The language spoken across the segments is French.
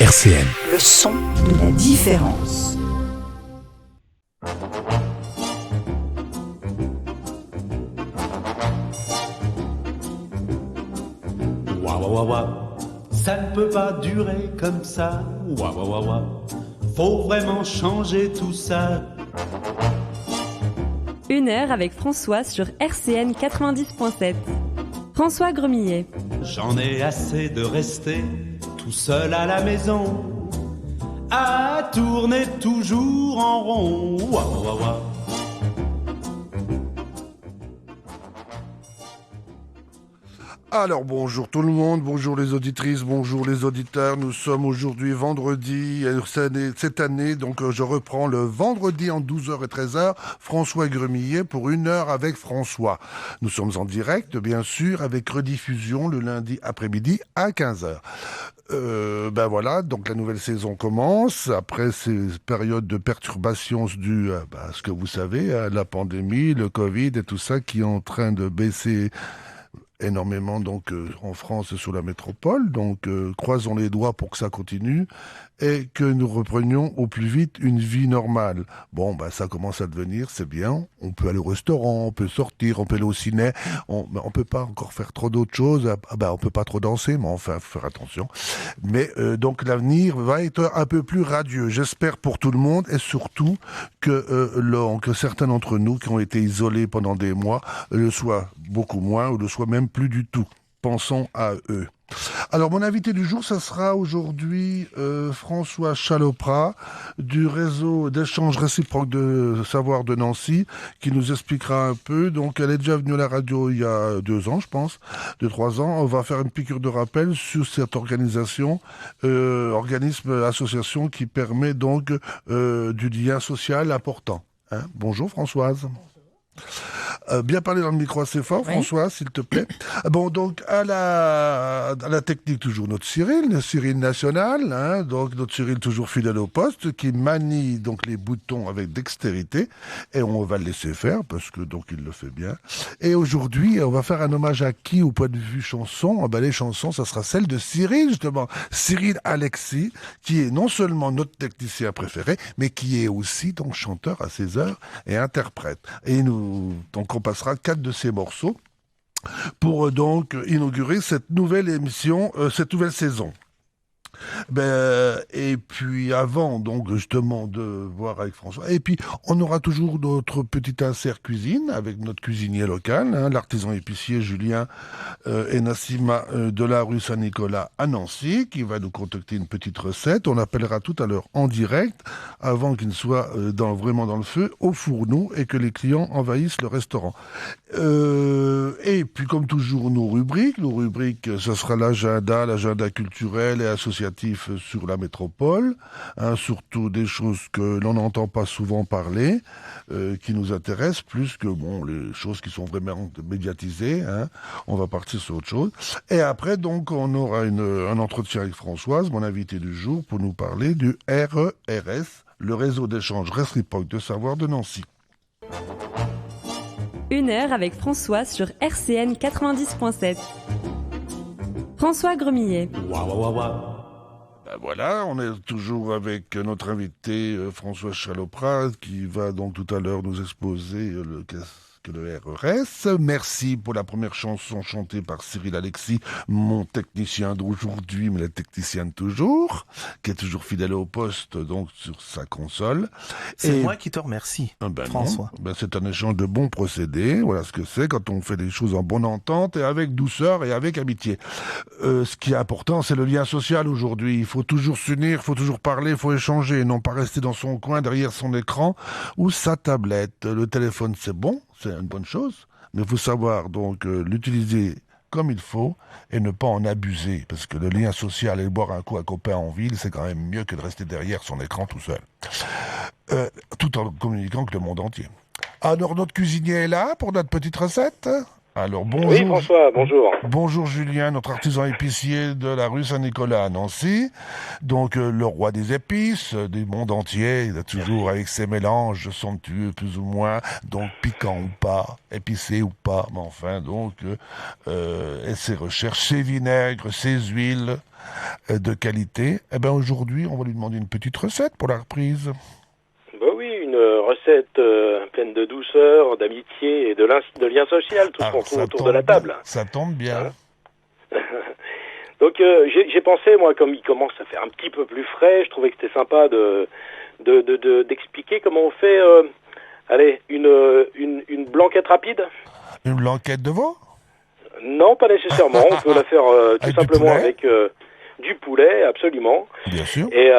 RCN. Le son de la différence. Wa wa wa wa, ça ne peut pas durer comme ça. Wa wa wa wa, faut vraiment changer tout ça. Une heure avec François sur RCN 90.7. François Gremillet. J'en ai assez de rester tout seul à la maison, à tourner toujours en rond. Wa wa wa wa. Alors bonjour tout le monde, bonjour les auditrices, bonjour les auditeurs. Nous sommes aujourd'hui vendredi, cette année, donc je reprends le vendredi en 12h et 13h, François Gremillet pour une heure avec François. Nous sommes en direct, bien sûr, avec rediffusion le lundi après-midi à 15h. Ben voilà, donc la nouvelle saison commence, après ces périodes de perturbations dues à ce que vous savez, la pandémie, le Covid et tout ça qui est en train de baisser énormément donc en France et sur la métropole, donc croisons les doigts pour que ça continue et que nous reprenions au plus vite une vie normale. Bon, bah ça commence à devenir, c'est bien, on peut aller au restaurant, on peut sortir, on peut aller au ciné, on peut pas encore faire trop d'autres choses, on peut pas trop danser, mais enfin, faut faire attention. Mais donc l'avenir va être un peu plus radieux, j'espère pour tout le monde, et surtout que certains d'entre nous qui ont été isolés pendant des mois le soient beaucoup moins, ou le soient même plus du tout. Pensons à eux. Alors, mon invité du jour, ça sera aujourd'hui François Chaloprat du réseau d'échange réciproque de savoir de Nancy, qui nous expliquera un peu. Donc, elle est déjà venue à la radio il y a 2 ans, je pense, 2-3 ans. On va faire une piqûre de rappel sur cette organisation, organisme, association qui permet donc du lien social important. Hein. Bonjour Françoise. Bien parler dans le micro assez fort, oui. François, s'il te plaît. Bon, donc, à la technique, toujours notre Cyril national, hein, donc notre Cyril toujours fidèle au poste, qui manie donc les boutons avec dextérité, et on va le laisser faire, parce que donc il le fait bien. Et aujourd'hui, on va faire un hommage à qui, au point de vue chanson? Ben, les chansons, ça sera celle de Cyril, justement. Cyril Alexis, qui est non seulement notre technicien préféré, mais qui est aussi donc chanteur à ses heures et interprète. Et donc on passera 4 de ces morceaux pour donc inaugurer cette nouvelle émission, cette nouvelle saison. Et puis avant donc justement de voir avec François, et puis on aura toujours notre petit insert cuisine avec notre cuisinier local, hein, l'artisan épicier Julien et Nassima de la rue Saint-Nicolas à Nancy, qui va nous concocter une petite recette. On appellera tout à l'heure en direct avant qu'il ne soit vraiment dans le feu au fourneau et que les clients envahissent le restaurant. Et puis comme toujours nos rubriques, ce sera l'agenda culturel et associatif sur la métropole, hein, surtout des choses que l'on n'entend pas souvent parler, qui nous intéressent plus que les choses qui sont vraiment médiatisées, hein. On va partir sur autre chose. Et après donc on aura un entretien avec Françoise, mon invité du jour, pour nous parler du RERS, le réseau d'échange réciproque de savoir de Nancy. Une heure avec François sur RCN 90.7. François Gremillet. Wa wa wa wa. Voilà, on est toujours avec notre invité François Chaloprat qui va donc tout à l'heure nous exposer le RERS. Merci pour la première chanson chantée par Cyril Alexis, mon technicien d'aujourd'hui, mais le technicien de toujours, qui est toujours fidèle au poste, donc sur sa console. C'est moi qui te remercie, François. C'est un échange de bons procédés. Voilà ce que c'est quand on fait des choses en bonne entente et avec douceur et avec amitié. Ce qui est important, c'est le lien social aujourd'hui. Il faut toujours s'unir, il faut toujours parler, il faut échanger, non pas rester dans son coin derrière son écran ou sa tablette. Le téléphone, c'est bon. C'est une bonne chose, mais il faut savoir donc l'utiliser comme il faut et ne pas en abuser, parce que le lien social et boire un coup à copain en ville, c'est quand même mieux que de rester derrière son écran tout seul, tout en communiquant avec le monde entier. Alors notre cuisinier est là pour notre petite recette. Alors bonjour. Oui, François, bonjour. Bonjour Julien, notre artisan épicier de la rue Saint-Nicolas à Nancy. Donc le roi des épices du monde entier, il a toujours avec ses mélanges somptueux plus ou moins, donc piquants ou pas, épicés ou pas, mais enfin donc et ses recherches, ses vinaigres, ses huiles de qualité. Eh bien aujourd'hui, on va lui demander une petite recette pour la reprise. Bah oui, une recette pleine de douceur, d'amitié et de lien social, tout ce qu'on trouve autour de la table. Ça tombe bien. Donc j'ai pensé, moi, comme il commence à faire un petit peu plus frais, je trouvais que c'était sympa d'expliquer comment on fait, une blanquette rapide. Une blanquette de veau? Non, pas nécessairement. On peut la faire tout simplement avec du poulet, absolument. Bien sûr. Et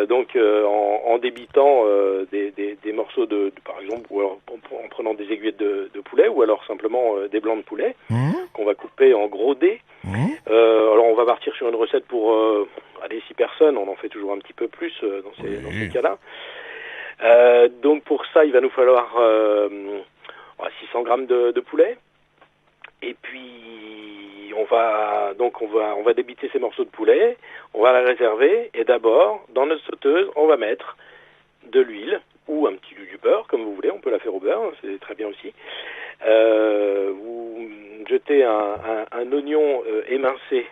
donc en débitant des morceaux par exemple, ou alors en prenant des aiguillettes de poulet, ou alors simplement des blancs de poulet qu'on va couper en gros dés. Alors on va partir sur une recette pour 6 personnes. On en fait toujours un petit peu plus dans ces cas-là. Donc pour ça, il va nous falloir 600 grammes de poulet. Et puis on va débiter ces morceaux de poulet, on va la réserver, et d'abord dans notre sauteuse on va mettre de l'huile ou un petit du beurre comme vous voulez, on peut la faire au beurre, c'est très bien aussi. Vous jetez un oignon émincé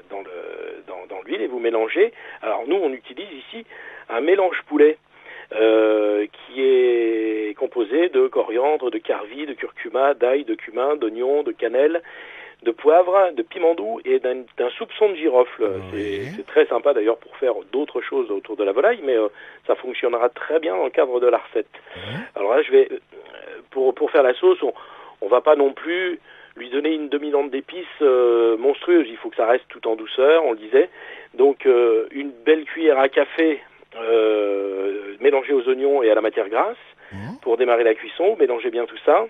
dans l'huile et vous mélangez. Alors nous on utilise ici un mélange poulet qui est composé de coriandre, de carvi, de curcuma, d'ail, de cumin, d'oignon, de cannelle, de poivre, de piment doux et d'un soupçon de girofle. C'est très sympa d'ailleurs pour faire d'autres choses autour de la volaille, mais ça fonctionnera très bien dans le cadre de la recette. Alors là, pour faire la sauce, on va pas non plus lui donner une dominante d'épices monstrueuse. Il faut que ça reste tout en douceur, on le disait. Donc une belle cuillère à café mélangée aux oignons et à la matière grasse pour démarrer la cuisson. Mélangez bien tout ça.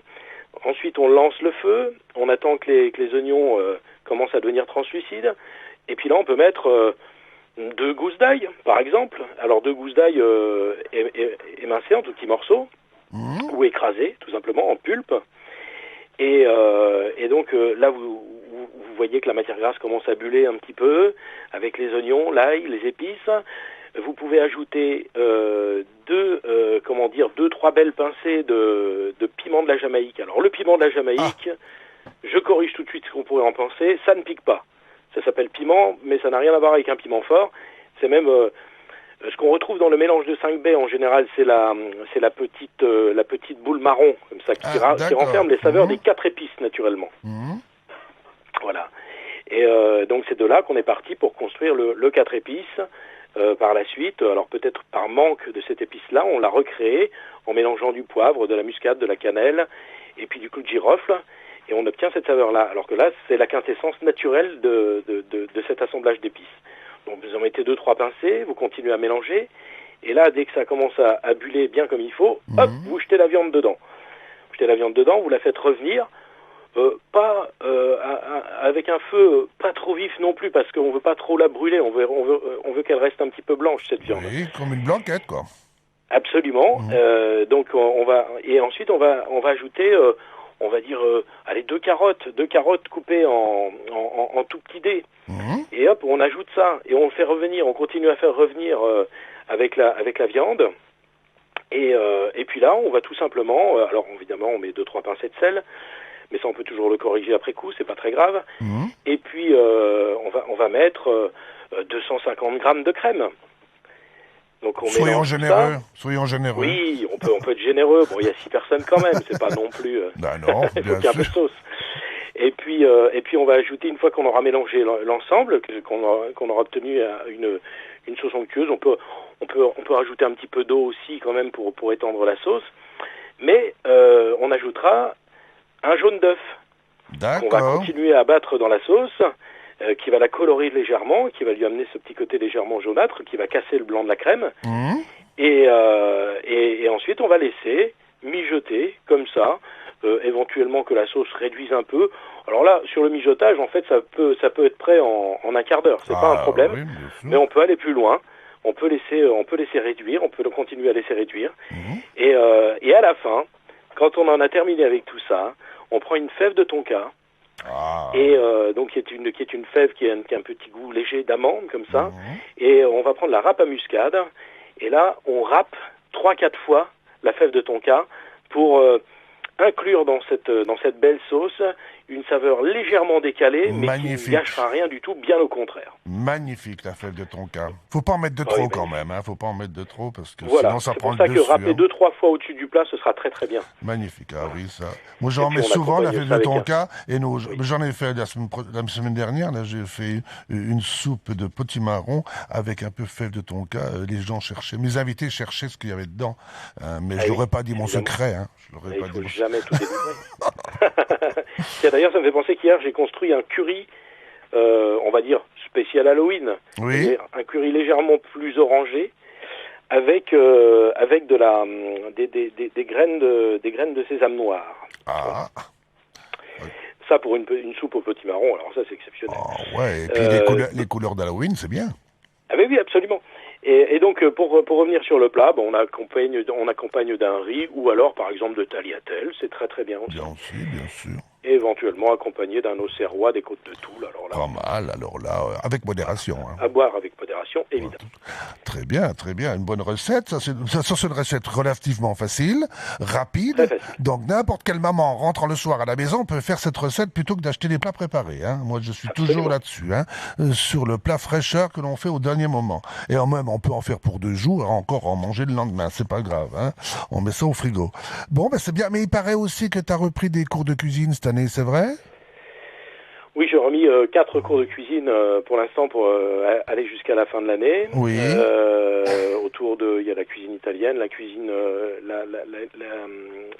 Ensuite, on lance le feu. On attend que les oignons commencent à devenir translucides. Et puis là, on peut mettre 2 gousses d'ail, par exemple. Alors 2 gousses d'ail émincées en tout petits morceaux ou écrasées, tout simplement, en pulpe. Et donc là, vous voyez que la matière grasse commence à buller un petit peu avec les oignons, l'ail, les épices. Vous pouvez ajouter 2-3 belles pincées de piment de la Jamaïque. Alors le piment de la Jamaïque, je corrige tout de suite ce qu'on pourrait en penser, ça ne pique pas. Ça s'appelle piment, mais ça n'a rien à voir avec un piment fort. C'est même ce qu'on retrouve dans le mélange de 5 baies en général, c'est la petite boule marron comme ça qui renferme les saveurs des 4 épices naturellement. Voilà. Et donc c'est de là qu'on est parti pour construire le 4 épices. Par la suite, alors peut-être par manque de cette épice-là, on l'a recréée en mélangeant du poivre, de la muscade, de la cannelle et puis du clou de girofle, et on obtient cette saveur-là. Alors que là, c'est la quintessence naturelle de cet assemblage d'épices. Donc vous en mettez 2-3 pincées, vous continuez à mélanger, et là, dès que ça commence à buller bien comme il faut, hop, vous jetez la viande dedans. Vous jetez la viande dedans, vous la faites revenir, pas avec un feu pas trop vif non plus, parce qu'on veut pas trop la brûler, on veut qu'elle reste un petit peu blanche, cette viande. Oui, comme une blanquette, quoi. Absolument. Donc ensuite on va ajouter on va dire 2 carottes coupées en tout petits dés. Et hop, on ajoute ça et on le fait revenir, on continue à faire revenir avec la viande. Et puis là, on va tout simplement alors évidemment, on met 2-3 pincées de sel, mais ça on peut toujours le corriger après coup, c'est pas très grave. Et puis on va mettre 250 grammes de crème. Donc soyons généreux. Oui, on peut être généreux. Bon, il y a 6 personnes quand même, c'est pas non plus. Non, il faut qu'il y ait un peu de sauce. Et puis on va ajouter, une fois qu'on aura mélangé l'ensemble, qu'on aura obtenu une sauce onctueuse, on peut rajouter un petit peu d'eau aussi quand même pour étendre la sauce. Mais on ajoutera un jaune d'œuf qu'on va continuer à battre dans la sauce, qui va la colorer légèrement, qui va lui amener ce petit côté légèrement jaunâtre, qui va casser le blanc de la crème. Et ensuite, on va laisser mijoter comme ça, éventuellement que la sauce réduise un peu. Alors là, sur le mijotage, en fait, ça peut être prêt en un quart d'heure. C'est pas un problème, oui, mais on peut aller plus loin. On peut laisser réduire, on peut continuer à laisser réduire. Et à la fin, quand on en a terminé avec tout ça, on prend une fève de tonka. Et donc qui est une fève qui a un petit goût léger d'amande comme ça, et on va prendre la râpe à muscade, et là on râpe 3-4 fois la fève de tonka pour inclure dans cette belle sauce une saveur légèrement décalée, mais qui ne gâchera rien du tout, bien au contraire. Magnifique la fève de tonka. Faut pas en mettre de trop quand même, hein. Faut pas en mettre de trop parce que voilà, sinon ça prend le dessus. dessus. C'est pour ça que râper 2-3 fois au-dessus du plat, ce sera très très bien. Magnifique, ah oui ça. Moi j'en mets souvent la fève de tonka et j'en ai fait la semaine dernière. Là j'ai fait une soupe de potimarron avec un peu fève de tonka. Les gens cherchaient, mes invités cherchaient ce qu'il y avait dedans, mais je l'aurais pas dit mon secret. Hein. Je l'aurais pas dit. Il faut jamais tout délivrer. D'ailleurs, ça me fait penser qu'hier, j'ai construit un curry, on va dire, spécial Halloween. Oui. Un curry légèrement plus orangé, avec des graines de sésame noir. Ah. Ça, pour une soupe au potimarron, alors ça, c'est exceptionnel. Oh, ouais, et puis les couleurs d'Halloween, c'est bien. Ah oui, absolument. Et donc, pour revenir sur le plat, on accompagne d'un riz, ou alors, par exemple, de tagliatelle, c'est très très bien aussi. Bien sûr. Et éventuellement accompagné d'un auxerrois des Côtes de Toul. Alors là, pas mal, alors là, avec modération. Hein. À boire avec modération, évidemment. Très bien, une bonne recette. Ça, c'est une recette relativement facile, rapide. Très facile. Donc n'importe quelle maman rentrant le soir à la maison peut faire cette recette plutôt que d'acheter des plats préparés. Hein. Moi, je suis toujours là-dessus, hein, sur le plat fraîcheur que l'on fait au dernier moment. Et même, on peut en faire pour 2 jours et encore en manger le lendemain. C'est pas grave, hein. On met ça au frigo. Bon, c'est bien. Mais il paraît aussi que tu as repris des cours de cuisine cette année, c'est vrai ? Oui, j'ai remis 4 cours de cuisine pour l'instant pour aller jusqu'à la fin de l'année. Oui. Il y a la cuisine italienne, la cuisine,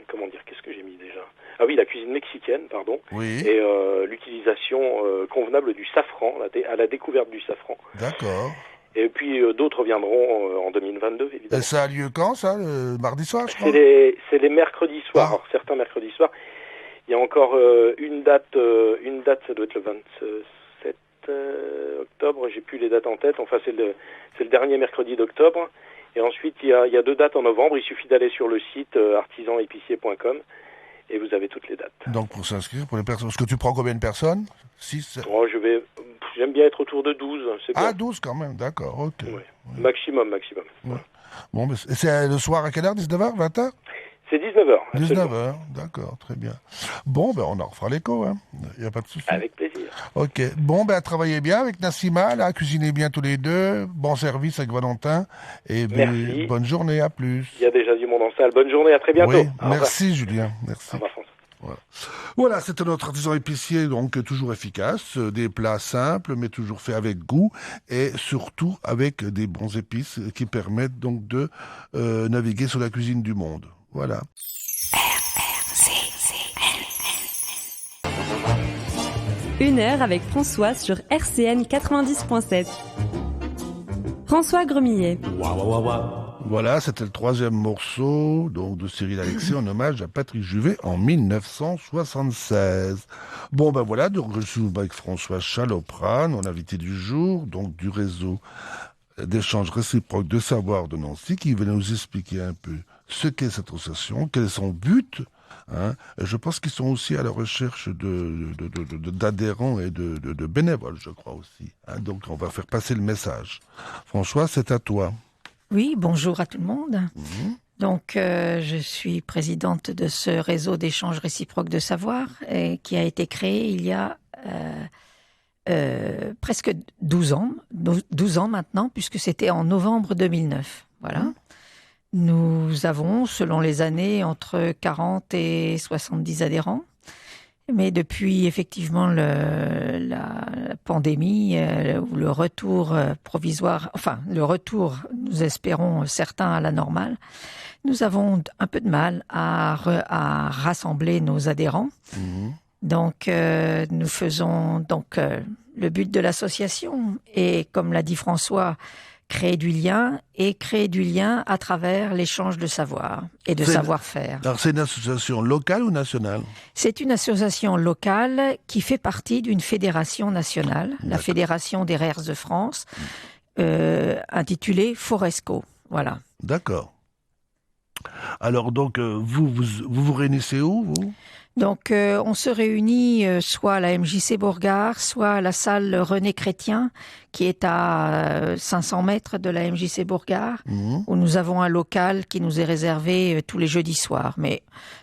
comment dire, qu'est-ce que j'ai mis déjà ? Ah oui, la cuisine mexicaine, pardon. Oui. Et l'utilisation convenable du safran, à la découverte du safran. D'accord. Et puis d'autres viendront en 2022, évidemment. Et ça a lieu quand, ça ? Le mardi soir, je crois ? C'est les mercredis soirs. Alors, certains mercredis soirs. Il y a encore une date, ça doit être le 27 octobre, j'ai plus les dates en tête, enfin c'est le dernier mercredi d'octobre, et ensuite il y a 2 dates en novembre, il suffit d'aller sur le site artisanépicier.com et vous avez toutes les dates. Donc pour s'inscrire, pour les personnes, est-ce que tu prends combien de personnes ? 6 ? J'aime bien être autour de 12. C'est bien. 12 quand même, d'accord, ok. Ouais. Ouais. Maximum. Ouais. Bon, c'est le soir à quelle heure ? 19h, 20h ? C'est 19h. 19h, d'accord, très bien. Bon, on en refera l'écho, hein. Il n'y a pas de souci. Avec plaisir. Ok. Bon, travaillez bien avec Nassima, là, cuisinez bien tous les deux. Bon service avec Valentin. Et merci. Bonne journée, à plus. Il y a déjà du monde en salle. Bonne journée, à très bientôt. Oui, merci Julien, merci. Au revoir François. Voilà, c'était notre artisan épicier, donc toujours efficace, des plats simples mais toujours faits avec goût et surtout avec des bons épices qui permettent donc de naviguer sur la cuisine du monde. Voilà. Une heure avec François sur RCN 90.7. François Gremillet. Voilà, c'était le 3e morceau donc de Cyril Alexis en hommage à Patrick Juvet en 1976. Bon voilà, donc je suis avec François Chaloprat, mon invité du jour, donc du réseau d'échange réciproque de savoir de Nancy, qui va nous expliquer un peu ce qu'est cette association, quel est son but. Hein. Je pense qu'ils sont aussi à la recherche d'adhérents et de bénévoles, je crois aussi. Hein. Donc on va faire passer le message. François, c'est à toi. Oui, bonjour à tout le monde. Donc, je suis présidente de ce réseau d'échange réciproque de savoir qui a été créé il y a presque 12 ans maintenant, puisque c'était en novembre 2009. Voilà. Nous avons, selon les années, entre 40 et 70 adhérents. Mais depuis effectivement la pandémie, ou le retour provisoire, le retour, nous espérons certains à la normale, nous avons un peu de mal à rassembler nos adhérents. Donc nous faisons le but de l'association est, comme l'a dit François, créer du lien à travers l'échange de savoir et de savoir-faire. Alors c'est une association locale ou nationale ? C'est une association locale qui fait partie d'une fédération nationale, la Fédération des RERS de France, intitulée Foresco. Voilà. D'accord. Alors donc vous réunissez où, vous ? Donc, on se réunit soit à la MJC Bourgard, soit à la salle René Chrétien, qui est à 500 mètres de la MJC Bourgard, où nous avons un local qui nous est réservé tous les jeudis soirs. Mais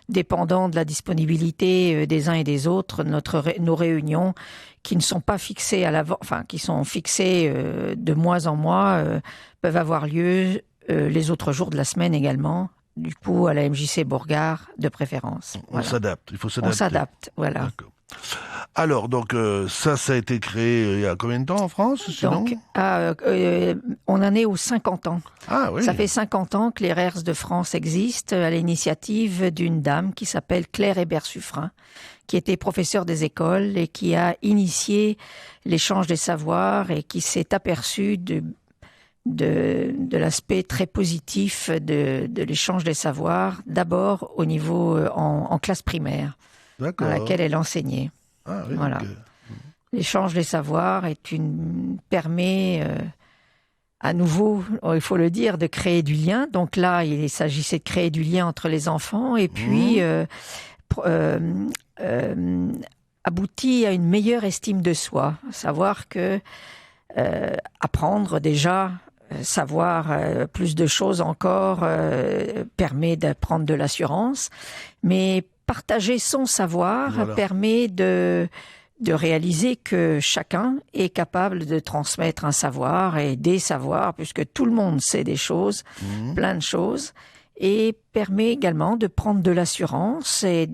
dépendant de la disponibilité des uns et des autres, nos réunions, qui ne sont pas fixées à l'avant, enfin, qui sont fixées de mois en mois, peuvent avoir lieu les autres jours de la semaine également. Du coup, à la MJC Bourgard, de préférence. On s'adapte, il faut s'adapter. On s'adapte, voilà. D'accord. Alors, donc, ça a été créé il y a combien de temps en France, sinon ? Donc, on en est aux 50 ans. Ah oui. Ça fait 50 ans que les RERS de France existent à l'initiative d'une dame qui s'appelle Claire Hébert-Suffren, qui était professeure des écoles et qui a initié l'échange des savoirs et qui s'est aperçue de l'aspect très positif de l'échange des savoirs, d'abord au niveau en classe primaire, dans laquelle elle enseignait. Ah, oui, voilà. Okay. L'échange des savoirs permet à nouveau, il faut le dire, de créer du lien. Donc là, il s'agissait de créer du lien entre les enfants et puis aboutit à une meilleure estime de soi. Savoir que apprendre déjà, savoir plus de choses encore permet de prendre de l'assurance, mais partager son savoir permet de réaliser que chacun est capable de transmettre un savoir et des savoirs, puisque tout le monde sait des choses, plein de choses, et permet également de prendre de l'assurance et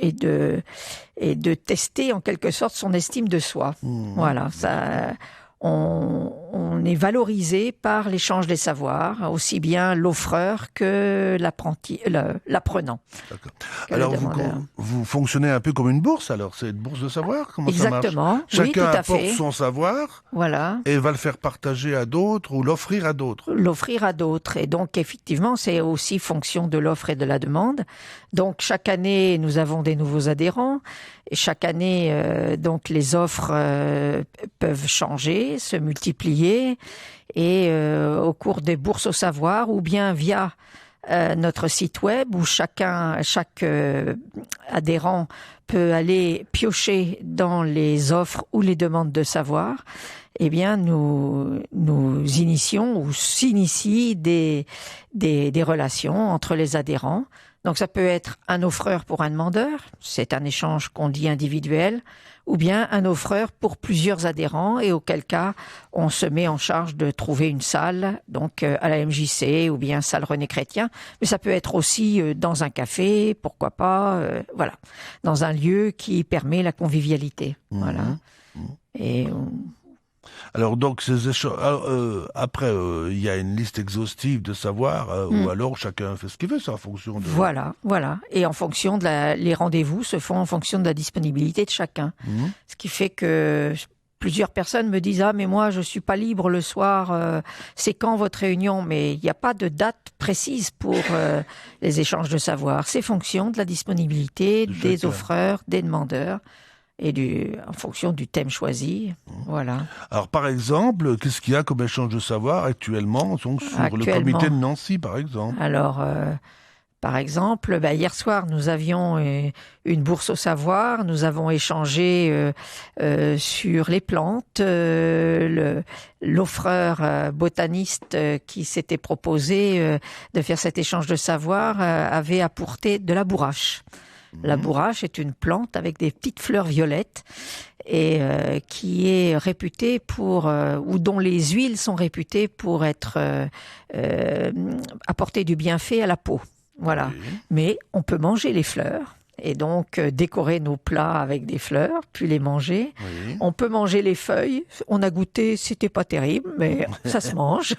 de tester en quelque sorte son estime de soi. Voilà, ça. On est valorisé par l'échange des savoirs, aussi bien l'offreur que l'apprenant. D'accord. Alors, vous fonctionnez un peu comme une bourse, alors c'est une bourse de savoir? Comment Exactement, ça marche? oui, tout Chacun à fait. apporte son savoir et va le faire partager à d'autres ou l'offrir à d'autres. L'offrir à d'autres. Et donc, effectivement, c'est aussi fonction de l'offre et de la demande. Donc, chaque année, nous avons des nouveaux adhérents. Et chaque année, donc, les offres peuvent changer, se multiplier. Et au cours des bourses au savoir, ou bien via notre site web, où chaque adhérent peut aller piocher dans les offres ou les demandes de savoir, eh bien, nous initions ou s'initient des relations entre les adhérents. Donc, ça peut être un offreur pour un demandeur, c'est un échange qu'on dit individuel, ou bien un offreur pour plusieurs adhérents, et auquel cas, on se met en charge de trouver une salle, donc à la MJC, ou bien salle René Chrétien, mais ça peut être aussi dans un café, pourquoi pas, voilà, dans un lieu qui permet la convivialité, voilà. Et alors donc ces échanges. Après, il y a une liste exhaustive de savoirs, ou alors chacun fait ce qu'il veut, c'est en fonction de. Voilà. Et en fonction les rendez-vous se font en fonction de la disponibilité de chacun. Ce qui fait que plusieurs personnes me disent mais moi je suis pas libre le soir. C'est quand votre réunion? Mais il n'y a pas de date précise pour les échanges de savoir. C'est fonction de la disponibilité des offreurs, des demandeurs. Et en fonction du thème choisi, voilà. Alors, par exemple, qu'est-ce qu'il y a comme échange de savoir actuellement sur le comité de Nancy, par exemple? Alors, par exemple, hier soir, nous avions une bourse au savoir. Nous avons échangé sur les plantes. L'offreur botaniste qui s'était proposé de faire cet échange de savoir avait apporté de la bourrache. La bourrache est une plante avec des petites fleurs violettes et qui est réputée ou dont les huiles sont réputées pour apporter du bienfait à la peau. Voilà. Mais on peut manger les fleurs. Et donc décorer nos plats avec des fleurs, puis les manger. On peut manger les feuilles. On a goûté, c'était pas terrible, mais ça se mange.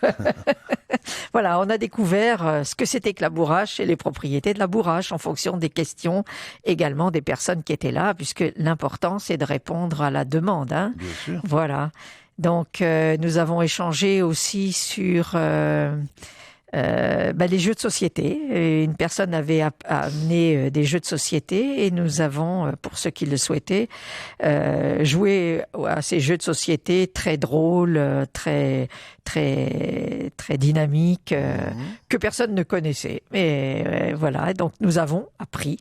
Voilà, on a découvert ce que c'était que la bourrache et les propriétés de la bourrache en fonction des questions également des personnes qui étaient là, puisque l'important c'est de répondre à la demande. Bien sûr. Voilà. Donc nous avons échangé aussi sur les jeux de société. Une personne avait amené des jeux de société et nous avons, pour ceux qui le souhaitaient, joué à ces jeux de société très drôles, très dynamiques, que personne ne connaissait. Et voilà, donc nous avons appris,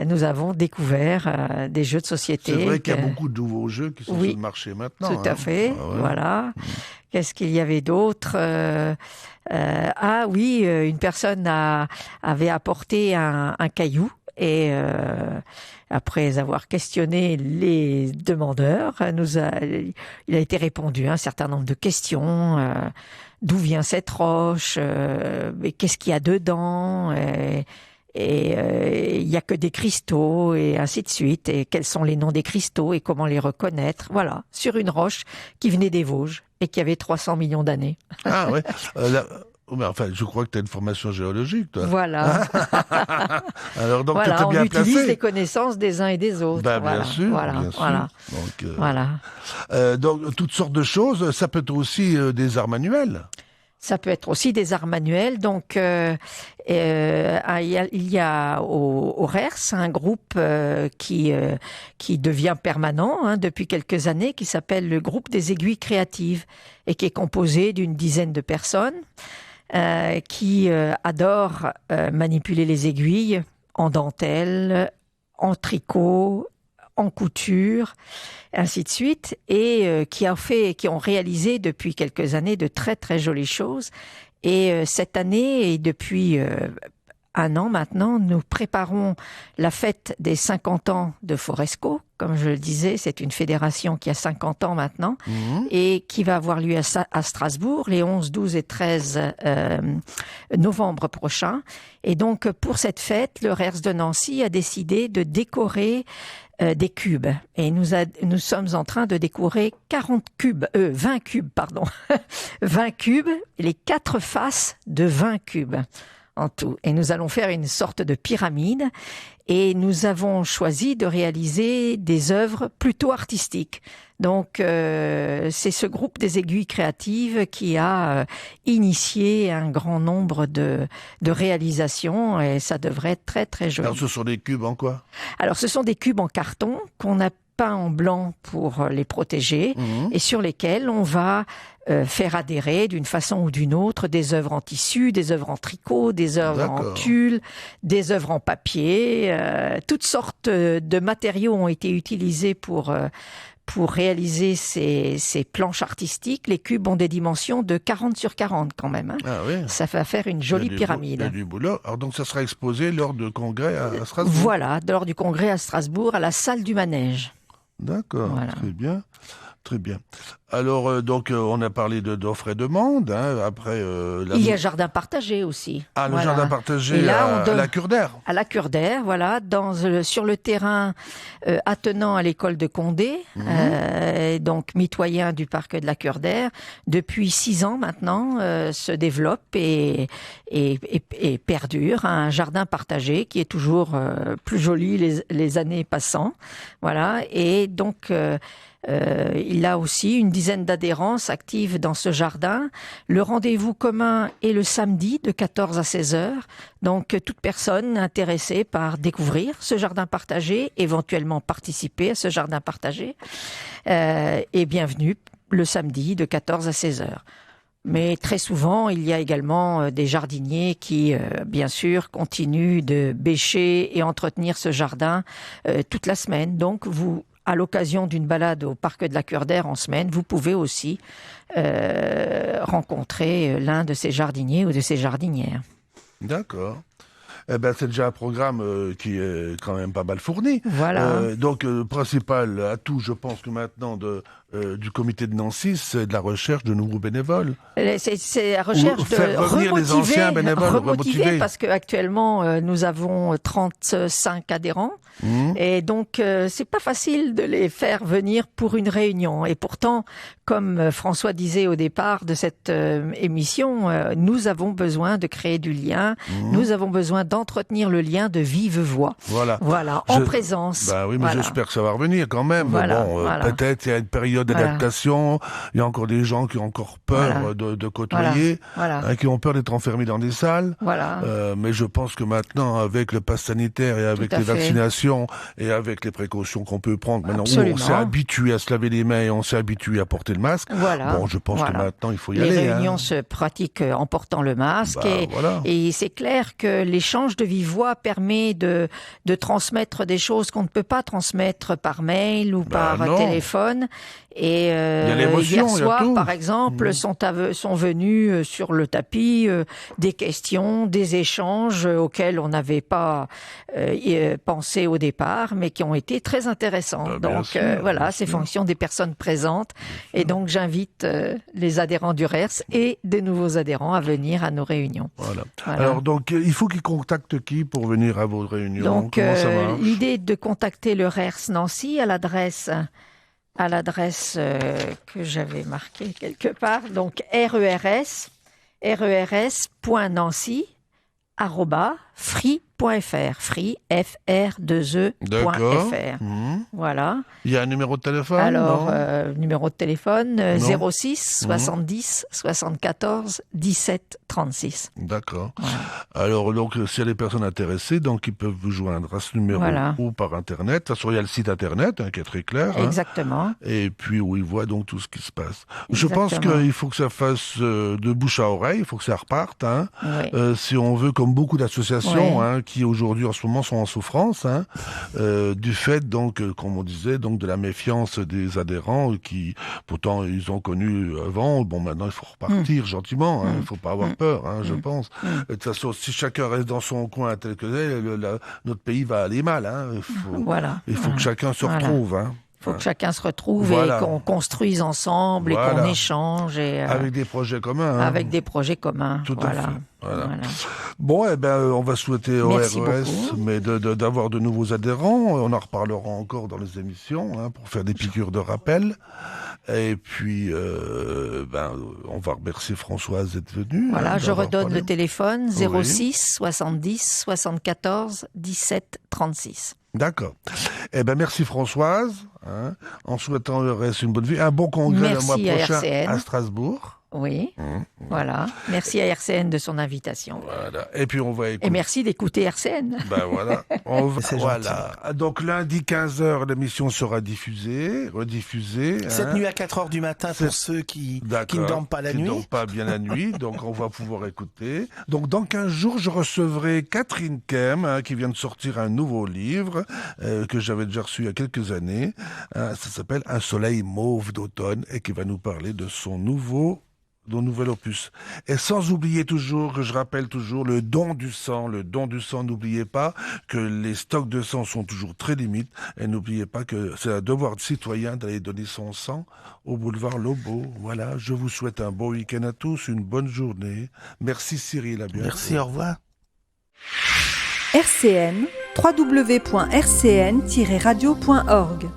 nous avons découvert des jeux de société. C'est vrai qu'il y a beaucoup de nouveaux jeux qui sont sur le marché maintenant. Tout à fait, voilà. Qu'est-ce qu'il y avait d'autre une personne avait apporté un caillou et après avoir questionné les demandeurs, il a été répondu à un certain nombre de questions. D'où vient cette roche et qu'est-ce qu'il y a dedans et il y a que des cristaux et ainsi de suite. Et quels sont les noms des cristaux et comment les reconnaître. Voilà, sur une roche qui venait des Vosges et qui avait 300 millions d'années. Ah ouais. Enfin, je crois que tu as une formation géologique, toi. Voilà. Alors, donc, tu es bien on utilise placé. les connaissances des uns et des autres. Bien sûr. Donc, toutes sortes de choses. Ça peut être aussi des arts manuels. Ça peut être aussi des arts manuels. Donc, il y a au RERS un groupe qui devient permanent depuis quelques années, qui s'appelle le groupe des aiguilles créatives et qui est composé d'une dizaine de personnes qui adorent manipuler les aiguilles en dentelle, en tricot, en couture, ainsi de suite, et qui ont réalisé depuis quelques années de très très jolies choses. Et cette année, et depuis un an maintenant, nous préparons la fête des 50 ans de Foresco. Comme je le disais, c'est une fédération qui a 50 ans maintenant et qui va avoir lieu à Strasbourg les 11, 12 et 13 novembre prochains. Et donc, pour cette fête, le RERS de Nancy a décidé de décorer des cubes. Et nous sommes en train de décorer 20 cubes, 20 cubes, les 4 faces de 20 cubes en tout. Et nous allons faire une sorte de pyramide et nous avons choisi de réaliser des œuvres plutôt artistiques. Donc, c'est ce groupe des aiguilles créatives qui a initié un grand nombre de réalisations et ça devrait être très très joli. Alors, ce sont des cubes en quoi ? Alors, ce sont des cubes en carton qu'on a peints en blanc pour les protéger et sur lesquels on va faire adhérer d'une façon ou d'une autre des œuvres en tissu, des œuvres en tricot, des œuvres en tulle, des œuvres en papier. Toutes sortes de matériaux ont été utilisés pour réaliser ces planches artistiques. Les cubes ont des dimensions de 40 sur 40 quand même. Ah oui. Ça va faire une jolie pyramide. Il y a du boulot. Alors donc ça sera exposé lors du congrès à Strasbourg. Voilà, lors du congrès à Strasbourg, à la salle du manège. D'accord, voilà. Très bien. Très bien. Alors, donc, on a parlé d'offres et demandes. Après, il y a jardin partagé aussi. Ah, le jardin partagé à la Cure d'Air. À la Cure d'Air, voilà, sur le terrain attenant à l'école de Condé, donc mitoyen du parc de la Cure d'Air. Depuis 6 ans maintenant, se développe et perdure un jardin partagé qui est toujours plus joli les années passant. Voilà, et donc il a aussi une dizaine d'adhérents actives dans ce jardin. Le rendez-vous commun est le samedi de 14 à 16 heures. Donc, toute personne intéressée par découvrir ce jardin partagé, éventuellement participer à ce jardin partagé, est bienvenue le samedi de 14 à 16 heures. Mais très souvent, il y a également des jardiniers qui, bien sûr, continuent de bêcher et entretenir ce jardin toute la semaine. Donc, à l'occasion d'une balade au parc de la Cure d'Air en semaine, vous pouvez aussi rencontrer l'un de ces jardiniers ou de ces jardinières. D'accord. Eh ben, c'est déjà un programme qui est quand même pas mal fourni. Voilà. Donc, principal atout, je pense que maintenant, du comité de Nancy, c'est de la recherche de nouveaux bénévoles. C'est la recherche de revenir les anciens bénévoles, remotiver parce qu'actuellement, nous avons 35 adhérents. Et donc, c'est pas facile de les faire venir pour une réunion. Et pourtant, comme François disait au départ de cette émission, nous avons besoin de créer du lien. Nous avons besoin d'entretenir le lien de vive voix. Voilà, en présence. Bah oui, mais j'espère que ça va revenir quand même. Peut-être il y a une période période d'adaptation. Il y a encore des gens qui ont encore peur de côtoyer, qui ont peur d'être enfermés dans des salles. Mais je pense que maintenant, avec le pass sanitaire et avec les vaccinations et avec les précautions qu'on peut prendre, maintenant on s'est habitué à se laver les mains et on s'est habitué à porter le masque. Bon, je pense que maintenant il faut y aller. Les réunions se pratiquent en portant le masque et c'est clair que l'échange de vive voix permet de transmettre des choses qu'on ne peut pas transmettre par mail ou par téléphone. Et hier soir, par exemple, sont venus sur le tapis des questions, des échanges auxquels on n'avait pas pensé au départ, mais qui ont été très intéressants. Donc c'est fonction des personnes présentes. Et donc j'invite les adhérents du RERS et des nouveaux adhérents à venir à nos réunions. Alors donc il faut qu'ils contactent qui pour venir à vos réunions? Donc comment ça marche? l'idée est de contacter le RERS Nancy à l'adresse que j'avais marquée quelque part, donc rers.nancy@free.fr, free fr2e.fr. Voilà. Il y a un numéro de téléphone? Alors numéro de téléphone 06 70 74 17 36. D'accord. Alors donc s'il y a des personnes intéressées, donc ils peuvent vous joindre à ce numéro ou par internet. De toute façon, il y a le site internet qui est très clair. Exactement. Et puis où ils voient donc tout ce qui se passe. Je pense qu'il faut que ça fasse de bouche à oreille, il faut que ça reparte. Si on veut, comme beaucoup d'associations qui aujourd'hui en ce moment sont en souffrance du fait donc comme on disait donc de la méfiance des adhérents qui pourtant ils ont connu avant. Bon, maintenant il faut repartir gentiment, il faut pas avoir peur, je pense. De toute façon, si chacun reste dans son coin tel que notre pays va aller mal. Il faut que chacun se retrouve. Il faut que chacun se retrouve et qu'on construise ensemble et qu'on échange. Avec des projets communs. Avec des projets communs. Tout à fait. Bon, on va souhaiter au RES d'avoir de nouveaux adhérents. On en reparlera encore dans les émissions pour faire des piqûres de rappel. Et puis, on va remercier Françoise d'être venue. Je redonne le téléphone 06 70 74 17 36. D'accord. Merci Françoise. En souhaitant le reste une bonne vie. Un bon congrès le mois prochain à Strasbourg. Oui, voilà. Merci à RCN de son invitation. Voilà. Et puis on va écouter. Et merci d'écouter RCN. Donc lundi 15h, l'émission sera rediffusée. Cette nuit à 4h du matin pour ceux qui ne dorment pas la nuit. Qui ne dorment pas bien la nuit, donc on va pouvoir écouter. Donc dans 15 jours, je recevrai Catherine Kem, qui vient de sortir un nouveau livre que j'avais déjà reçu il y a quelques années. Ça s'appelle Un soleil mauve d'automne et qui va nous parler de son nouvel opus. Et sans oublier toujours, que je rappelle toujours, le don du sang. Le don du sang, n'oubliez pas que les stocks de sang sont toujours très limites. Et n'oubliez pas que c'est un devoir de citoyen d'aller donner son sang au boulevard Lobo. Voilà, je vous souhaite un bon week-end à tous, une bonne journée. Merci Cyril, à bientôt. Merci, au revoir. RCN, www.rcn-radio.org